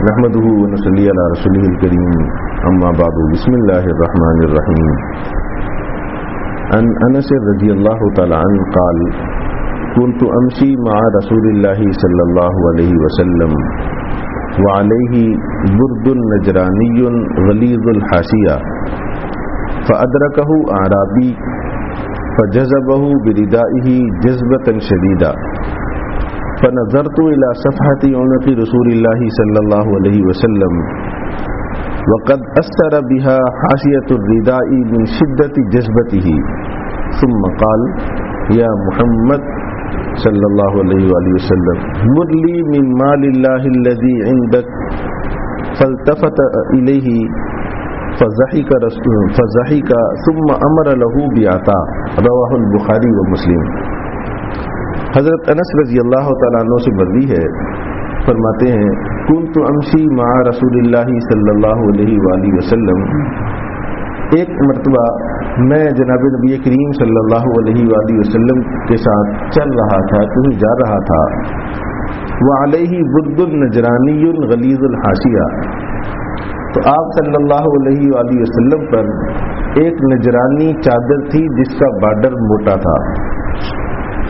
نحمده ونصلي على رسوله الكريم اما بعد بسم الله الرحمن الرحيم عن انس رضي الله تعالى عنه قال كنت امشي مع رسول الله صلى الله عليه وسلم وعليه برد نجراني غليظ الحاشية فأدركه أعرابي فجذبه بردائه جذبة شديدة فنظرت إلى صفحة عنق رسول الله صلى الله عليه وسلم وقد أثر بها حاشية الرداء من شدة جذبته ثم قال يا محمد صلى الله عليه وآله وسلم مر لي من مال الله الذي عندك فالتفت إليه فضحك ثم أمر له بعطاء رواه البخاری و مسلم۔ حضرت انس رضی اللہ تعالیٰ عنہ سے مروی ہے، فرماتے ہیں کنت امشی مع رسول اللہ صلی اللہ علیہ وآلہ وسلم، ایک مرتبہ میں جناب نبی کریم صلی اللہ علیہ وآلہ وسلم کے ساتھ چل رہا تھا، کہیں جا رہا تھا۔ وعلیہ برد نجرانی غلیظ الحاشیہ، تو آپ صلی اللہ علیہ وآلہ وسلم پر ایک نجرانی چادر تھی جس کا بارڈر موٹا تھا۔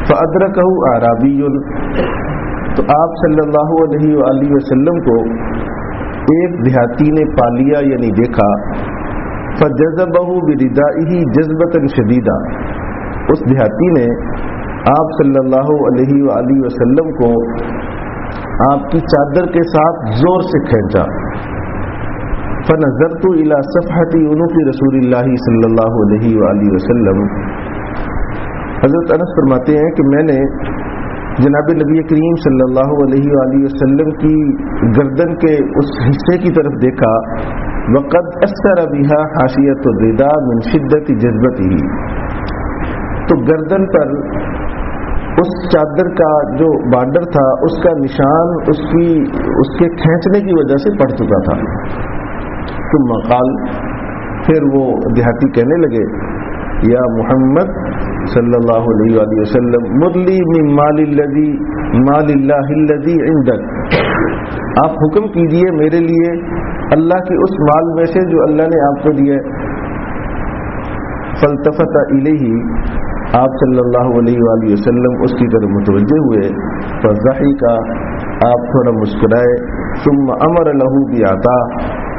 فأدرکہ اعرابی، تو آپ صلی اللہ علیہ وآلہ وسلم کو ایک دیہاتی نے پا لیا یعنی دیکھا۔ فجذبہ بردائہ جذبۃ شدیدہ، اس دیہاتی نے آپ صلی اللہ علیہ وآلہ وسلم کو آپ کی چادر کے ساتھ زور سے کھینچا۔ فنظرت الی صفحۃ عنق رسول اللہ صلی اللہ علیہ وآلہ وسلم، حضرت انس فرماتے ہیں کہ میں نے جناب نبی کریم صلی اللہ علیہ وآلہ وسلم کی گردن کے اس حصے کی طرف دیکھا۔ وقد اثر بها حاشیۃ الرداء من شدت جذبته، تو گردن پر اس چادر کا جو بارڈر تھا اس کا نشان اس کے کھینچنے کی وجہ سے پڑ چکا تھا۔ ثم قال، پھر وہ دیہاتی کہنے لگے یا محمد صلی اللہ علیہ وآلہ وسلم مرلی من مال اللہ الذی عندک، آپ حکم کیجئے میرے لیے اللہ کے اس مال میں سے جو اللہ نے آپ کو دیا ہے۔ فالتفت الیہ، آپ صلی اللہ علیہ وآلہ وسلم اس کی طرف متوجہ ہوئے۔ فضحک، آپ تھوڑا مسکرائے۔ ثم امر له بعطاء،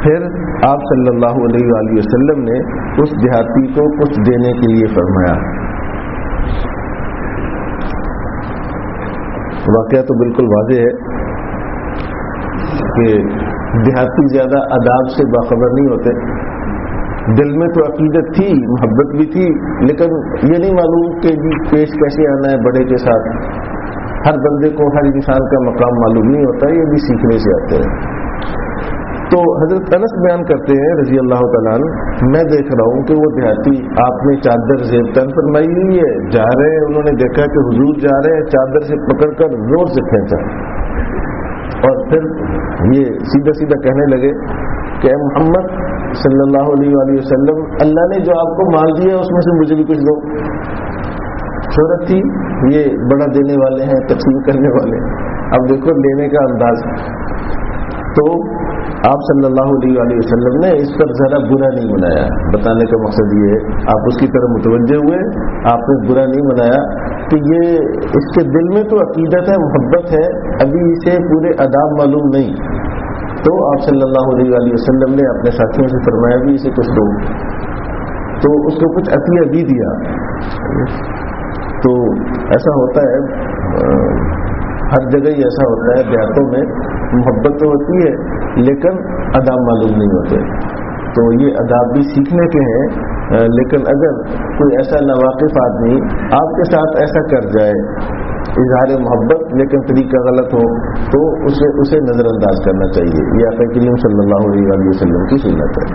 پھر آپ صلی اللہ علیہ وآلہ وسلم نے اس دیہاتی کو کچھ دینے کے لیے فرمایا۔ واقعہ تو بالکل واضح ہے کہ دیہاتی زیادہ آداب سے باخبر نہیں ہوتے، دل میں تو عقیدت تھی، محبت بھی تھی، لیکن یہ نہیں معلوم کہ پیش کیسے آنا ہے بڑے کے ساتھ۔ ہر بندے کو ہر انسان کا مقام معلوم نہیں ہوتا، یہ بھی سیکھنے سے آتے ہیں۔ تو حضرت انس بیان کرتے ہیں رضی اللہ تعالیٰ عنہ، میں دیکھ رہا ہوں کہ وہ دیہاتی آپ نے چادر زیب تن فرمائی ہوئی ہے، جا رہے ہیں، انہوں نے دیکھا کہ حضور جا رہے ہیں، چادر سے پکڑ کر زور سے کھینچا، اور پھر یہ سیدھا سیدھا کہنے لگے کہ اے محمد صلی اللہ علیہ وآلہ وسلم، اللہ نے جو آپ کو مال دیا اس میں سے مجھے بھی کچھ دو۔ شہرت تھی، یہ بڑا دینے والے ہیں، تقسیم کرنے والے ہیں، اب دیکھو لینے کا انداز۔ تو آپ صلی اللہ علیہ وآلہ وسلم نے اس پر ذرا برا نہیں منایا، بتانے کا مقصد یہ ہے، آپ اس کی طرف متوجہ ہوئے، آپ نے برا نہیں منایا کہ یہ اس کے دل میں تو عقیدت ہے، محبت ہے، ابھی اسے پورے آداب معلوم نہیں۔ تو آپ صلی اللہ علیہ وآلہ وسلم نے اپنے ساتھیوں سے فرمایا بھی اسے کچھ دو، تو اس کو کچھ عطیہ بھی دیا۔ تو ایسا ہوتا ہے، ہر جگہ ہی ایسا ہوتا ہے، دیہاتوں میں محبت تو ہوتی ہے لیکن آداب معلوم نہیں ہوتے، تو یہ آداب بھی سیکھنے کے ہیں، لیکن اگر کوئی ایسا ناواقف آدمی آپ کے ساتھ ایسا کر جائے اظہار محبت لیکن طریقہ غلط ہو تو اسے نظر انداز کرنا چاہیے، یہ آقا کریم صلی اللہ علیہ وسلم کی سنت ہے۔